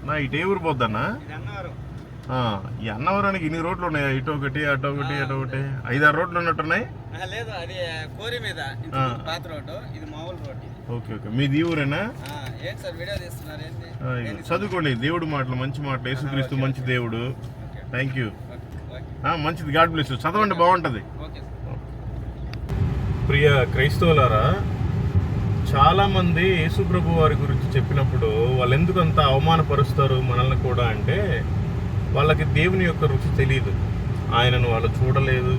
నా ఇటు ఏ ఊరు పోద్దన్నా? ఈ అన్నవరానికి ఇన్ని రోడ్లు ఉన్నాయా? ఇటు ఒకటి అటు ఒకటి అటు ఒకటి 5-6 రోడ్లు ఉన్నట్టున్నాయి. లేదు, అది కోరి మీద పాత రోడ్డు, ఇది మామూలు రోడ్డు. ఓకే ఓకే, మీది ఈ ఊరేనా? ఏంటి సార్ వీడియో తీస్తున్నారు? చదువుకోండి దేవుడు మాటలు, మంచి మాటలు. యేసుక్రీస్తు మంచి దేవుడు. Thank you. మంచిది, గాడ్ బ్లెస్ యూ. చదవండి, బాగుంటుంది. ప్రియ క్రైస్తవులారా, చాలామంది యేసుప్రభు వారి గురించి చెప్పినప్పుడు వాళ్ళు ఎందుకు అంత అవమానపరుస్తారు మనల్ని కూడా అంటే, వాళ్ళకి దేవుని యొక్క రుచి తెలియదు. ఆయనను వాళ్ళు చూడలేదు,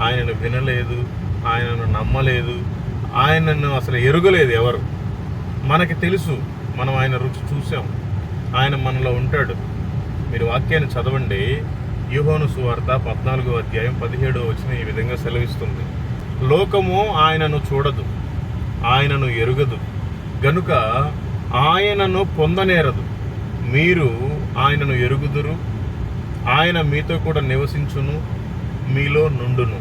ఆయనను వినలేదు, ఆయనను నమ్మలేదు, ఆయనను అసలు ఎరుగలేదు ఎవరు. మనకి తెలుసు, మనం ఆయన రుచి చూసాం, ఆయన మనలో ఉంటాడు. మీరు వాక్యాన్ని చదవండి. యోహాను సువార్త 14వ అధ్యాయం 17వ వచనం ఈ విధంగా సెలవిస్తుంది. లోకము ఆయనను చూడదు, ఆయనను ఎరుగదు, గనుక ఆయనను పొందనేరదు. మీరు ఆయనను ఎరుగుదురు, ఆయన మీతో కూడా నివసించును, మీలో నుండును.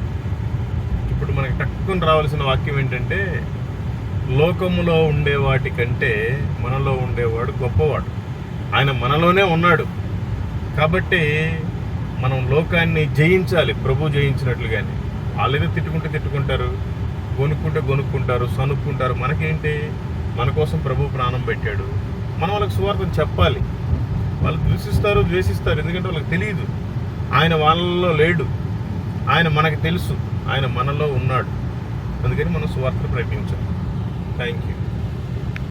ఇప్పుడు మనకి టక్కుని రావాల్సిన వాక్యం ఏంటంటే, లోకములో ఉండే వాటి కంటే మనలో ఉండేవాడు గొప్పవాడు. ఆయన మనలోనే ఉన్నాడు. కాబట్టి మనం లోకాన్ని జయించాలి, ప్రభు జయించినట్లుగానే. వాళ్ళేదో తిట్టుకుంటారు, కొనుక్కుంటారు, సనుక్కుంటారు. మనకేంటి? మన కోసం ప్రభు ప్రాణం పెట్టాడు. మనం వాళ్ళకి సువార్తను చెప్పాలి. వాళ్ళు ద్వేషిస్తారు, ఎందుకంటే వాళ్ళకి తెలియదు. ఆయన వాళ్ళలో లేడు, ఆయన మనకు తెలుసు, ఆయన మనలో ఉన్నాడు. అందుకని మనం సువార్తను ప్రకటించాలి. Thank you.